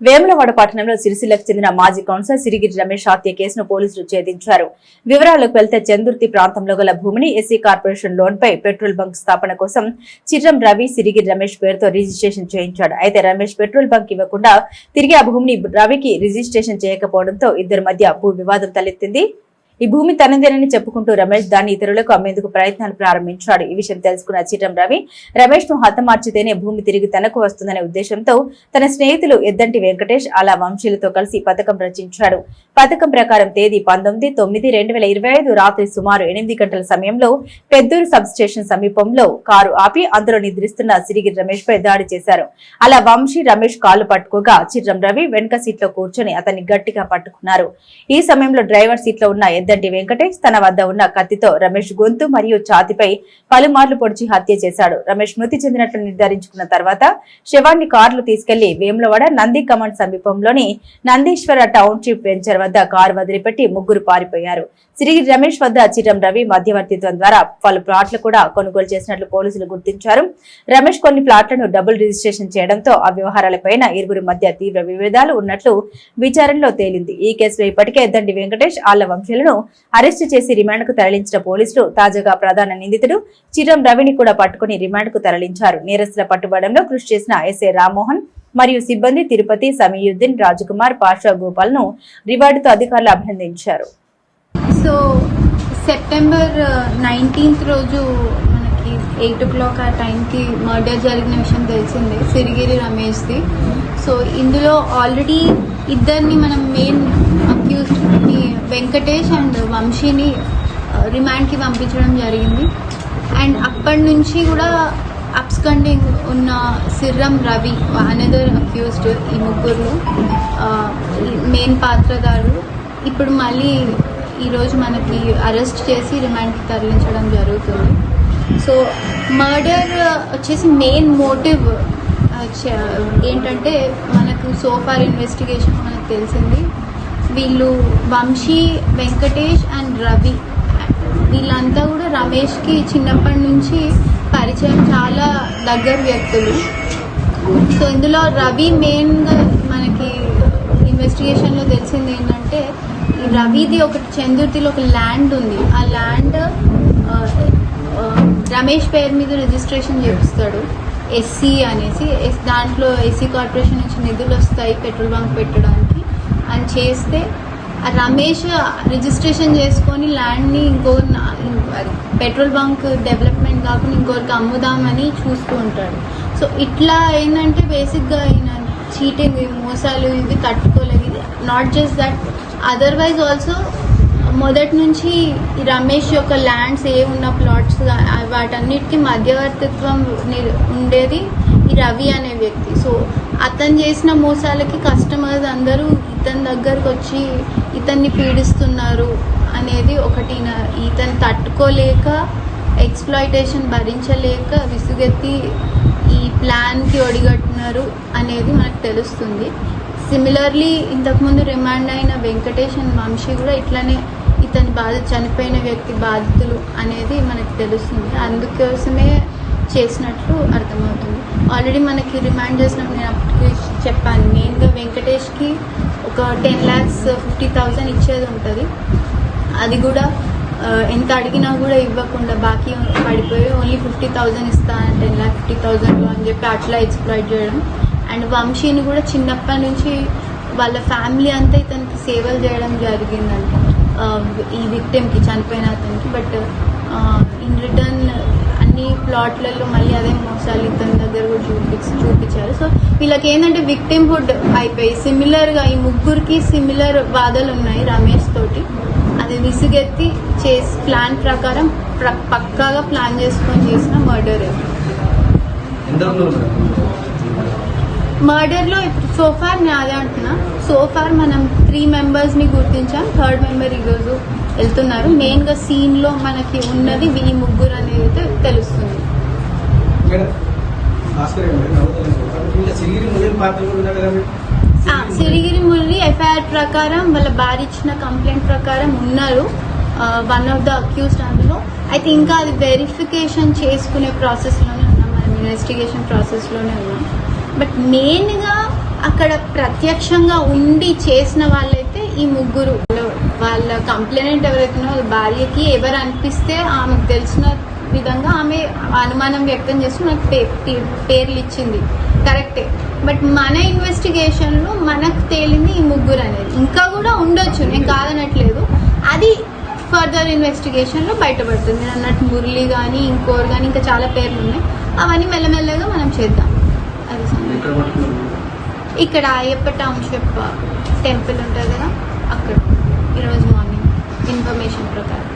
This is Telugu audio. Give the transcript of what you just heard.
వేములవాడ పట్టణంలో సిరిసిల్లకు చెందిన మాజీ కౌన్సిలర్ సిరిగిరి రమేష్ హత్య కేసును పోలీసులు ఛేదించారు. వివరాలకు వెళ్తే చందుర్తి ప్రాంతంలో గల భూమిని ఎస్సీ కార్పొరేషన్ లోన్ పై పెట్రోల్ బంక్ స్థాపన కోసం చిర్రం రవి సిరిగిరి రమేష్ పేరుతో రిజిస్ట్రేషన్ చేయించాడు. అయితే రమేష్ పెట్రోల్ బంక్ ఇవ్వకుండా తిరిగి ఆ భూమిని రవికి రిజిస్ట్రేషన్ చేయకపోవడంతో ఇద్దరి మధ్య భూ వివాదం తలెత్తింది. ఈ భూమి తనదేనని చెప్పుకుంటూ రమేష్ దాన్ని ఇతరులకు అమ్మేందుకు ప్రయత్నాలు ప్రారంభించాడు. ఈ విషయం తెలుసుకున్న చిర్రం రవి రమేష్ ను హతమార్చితేనే భూమి తిరిగి తనకు వస్తుందనే ఉద్దేశంతో తన స్నేహితులు ఎద్దంటి వెంకటేష్ అలా వంశీలతో కలిసి పథకం రచించాడు. పథకం ప్రకారం తేదీ 19/9/2025 రాత్రి సుమారు 8 గంటల సమయంలో పెద్దూరు సబ్ స్టేషన్ సమీపంలో కారు ఆపి అందులో నిద్రిస్తున్న సిరిగిరి రమేష్ పై దాడి చేశారు. అలా వంశీ రమేష్ కాళ్లు పట్టుకోగా చిర్రం రవి వెనుక సీట్లో కూర్చొని అతన్ని గట్టిగా పట్టుకున్నారు. ఈ సమయంలో డ్రైవర్ సీట్లో ఉన్న ఎద్దంటి వెంకటేష్ తన వద్ద ఉన్న కత్తితో రమేష్ గొంతు మరియు ఛాతిపై పలుమార్లు పొడిచి హత్య చేశాడు. రమేష్ మృతి చెందినట్లు నిర్ధారించుకున్న తర్వాత శవాన్ని కారులో తీసుకెళ్లి వేములవాడ నంది కమాండ్ సమీపంలోని నందీశ్వర టౌన్షిప్ వెంచర్ వద్ద కారు వదిలిపెట్టి ముగ్గురు పారిపోయారు. సిరిగిరి రమేష్ వద్ద చిర్రం రవి మధ్యవర్తిత్వం ద్వారా పలు ప్లాట్లు కూడా కొనుగోలు చేసినట్లు పోలీసులు గుర్తించారు. రమేష్ కొన్ని ప్లాట్లను డబుల్ రిజిస్ట్రేషన్ చేయడంతో ఆ వ్యవహారాలపైన ఇరువురి మధ్య తీవ్ర విభేదాలు ఉన్నట్లు విచారణలో తేలింది. ఈ కేసులో ఇప్పటికే ఎద్దంటి వెంకటేష్ ఆళ్ల వంశీలను అరెస్టు చేసి రిమాండ్ కు తరలించిన పోలీసులు తాజాగా ప్రధాన నిందితుడు చిర్రం రవిని కూడా పట్టుకుని రిమాండ్ కు తరలించారు. నేరస్తుల పట్టుబడంలో కృషి చేసిన ఎస్ఐ రామ్మోహన్ మరియు సిబ్బంది తిరుపతి, సమీయుద్దీన్, రాజకుమార్, పాషా, గోపాల్ ను రివార్డుతో అధికారులు అభినందించారు. సో సెప్టెంబర్ 19th రోజు మనకి 8 o'clock ఆ టైంకి మర్డర్ జరిగిన విషయం తెలిసిందే, సిరిగిరి రమేష్ది. సో ఇందులో ఆల్రెడీ ఇద్దరిని మనం మెయిన్ అక్యూజ్డ్ని వెంకటేష్ అండ్ వంశీని రిమాండ్కి పంపించడం జరిగింది. అండ్ అప్పటి నుంచి కూడా అబ్స్కండింగ్ ఉన్న సిర్రం రవి అనదర్ అక్యూజ్డ్, ఈ ముగ్గురు మెయిన్ పాత్రధారులు ఇప్పుడు మళ్ళీ ఈరోజు మనకి అరెస్ట్ చేసి రిమాండ్కి తరలించడం జరుగుతుంది. సో మర్డర్ వచ్చేసి మెయిన్ మోటివ్ ఏంటంటే మనకు సోఫార్ ఇన్వెస్టిగేషన్ మనకు తెలిసింది వీళ్ళు వంశీ, వెంకటేష్ అండ్ రవి వీళ్ళంతా కూడా రమేష్కి చిన్నప్పటి నుంచి పరిచయం, చాలా దగ్గర వ్యక్తులు. సో ఇందులో రవి మెయిన్గా మనకి ఇన్వెస్టిగేషన్లో తెలిసింది ఏంటంటే రవిది ఒకటి చందుర్తిలో ఒక ల్యాండ్ ఉంది. ఆ ల్యాండ్ రమేష్ పేరు మీద రిజిస్ట్రేషన్ చేపిస్తాడు ఎస్సీ అనేసి. దాంట్లో ఎస్సీ కార్పొరేషన్ నుంచి నిధులు వస్తాయి పెట్రోల్ బంక్ పెట్టడానికి అని చేస్తే రమేష్ రిజిస్ట్రేషన్ చేసుకొని ల్యాండ్ని పెట్రోల్ బంక్ డెవలప్మెంట్ కాకుండా ఇంకొకరికి అమ్ముదామని చూస్తూ ఉంటాడు. సో ఇట్లా ఏంటంటే బేసిక్గా ఆయన చీటింగ్, మోసాలు ఇవి తట్టుకోలేదు. Not just that, otherwise also మొదటి నుంచి రమేష్ యొక్క ల్యాండ్స్ ఏ ఉన్న ప్లాట్స్ వాటన్నిటికీ మధ్యవర్తిత్వం ఉండేది ఈ రవి అనే వ్యక్తి. సో అతను చేసిన మోసాలకి కస్టమర్స్ అందరూ ఇతని దగ్గరకు వచ్చి ఇతన్ని పీడిస్తున్నారు అనేది ఒకటి. ఇతను తట్టుకోలేక, ఎక్స్ప్లాయిటేషన్ భరించలేక విసుగెత్తి ఈ ప్లాన్కి ఒడిగట్టినారు అనేది మనకు తెలుస్తుంది. సిమిలర్లీ ఇంతకుముందు రిమాండ్ అయిన వెంకటేష్ అండ్ వంశీ కూడా ఇట్లానే ఇతని చనిపోయిన వ్యక్తి బాధితులు అనేది మనకు తెలుస్తుంది. అందుకోసమే చేసినట్లు అర్థమవుతుంది. ఆల్రెడీ మనకి రిమాండ్ చేసినప్పుడు నేను అప్పటికి చెప్పాను, మెయిన్గా వెంకటేష్కి ఒక 10,50,000 ఇచ్చేది ఉంటుంది. అది కూడా ఎంత అడిగినా కూడా ఇవ్వకుండా బాకీ పడిపోయి ఓన్లీ 50,000 ఇస్తా, 10,50,000 అని చెప్పి అట్లా ఎక్స్ప్లాయిట్ చేయడం. అండ్ వంశీని కూడా చిన్నప్పటి నుంచి వాళ్ళ ఫ్యామిలీ అంతా ఇతనికి సేవలు చేయడం జరిగిందంట ఈ విక్టిమ్కి, చనిపోయిన అతనికి. బట్ ఇన్ రిటర్న్ అన్ని ప్లాట్లలో మళ్ళీ అదే మోసాలు ఇతని దగ్గర కూడా చూపించారు. సో వీళ్ళకి ఏంటంటే విక్టిమ్హుడ్ అయిపోయి సిమిలర్గా ఈ ముగ్గురికి సిమిలర్ బాధలు ఉన్నాయి రమేష్ తోటి. అది విసుగెత్తి ప్లాన్ ప్రకారం పక్కాగా ప్లాన్ చేసుకొని చేసిన మర్డర్లో ఇప్పుడు సోఫార్ నేను అదే అంటున్నా. సోఫార్ మనం 3 మెంబర్స్ని గుర్తించాం, 3rd మెంబర్ ఈరోజు వెళ్తున్నారు. మెయిన్గా సీన్లో మనకి ఉన్నది ఈ ముగ్గురు అనేది తెలుస్తుంది. సిరిగిరి మురళి ఎఫ్ఐఆర్ ప్రకారం వాళ్ళ భార్య ఇచ్చిన కంప్లైంట్ ప్రకారం ఉన్నారు, వన్ ఆఫ్ ద అక్యూజ్డ్ అందులో. అయితే ఇంకా అది వెరిఫికేషన్ చేసుకునే ప్రాసెస్లోనే ఉన్నాం, మనం ఇన్వెస్టిగేషన్ ప్రాసెస్లోనే ఉన్నాం. బట్ మెయిన్గా అక్కడ ప్రత్యక్షంగా ఉండి చేసిన వాళ్ళైతే ఈ ముగ్గురు. వాళ్ళ కంప్లైంట్ ఎవరైతున్నారో వాళ్ళ భార్యకి ఎవరు అనిపిస్తే ఆమెకు తెలిసిన విధంగా ఆమె అనుమానం వ్యక్తం చేసి నాకు పేర్లు ఇచ్చింది, కరెక్టే. బట్ మన ఇన్వెస్టిగేషన్లో మనకు తేలింది ఈ ముగ్గురు అనేది. ఇంకా కూడా ఉండొచ్చు, నేను కాదనట్లేదు. అది ఫర్దర్ ఇన్వెస్టిగేషన్లో బయటపడుతుంది. నేను అన్నట్టు మురళి కానీ ఇంకోరు కానీ ఇంకా చాలా పేర్లు ఉన్నాయి. అవన్నీ మెల్లమెల్లగా మనం చేద్దాం. అది ఇక్కడ అయ్యప్ప టౌన్షిప్ టెంపుల్ ఉంటుంది కదా, అక్కడ ఈరోజు మార్నింగ్ ఇన్ఫర్మేషన్ ప్రకారం.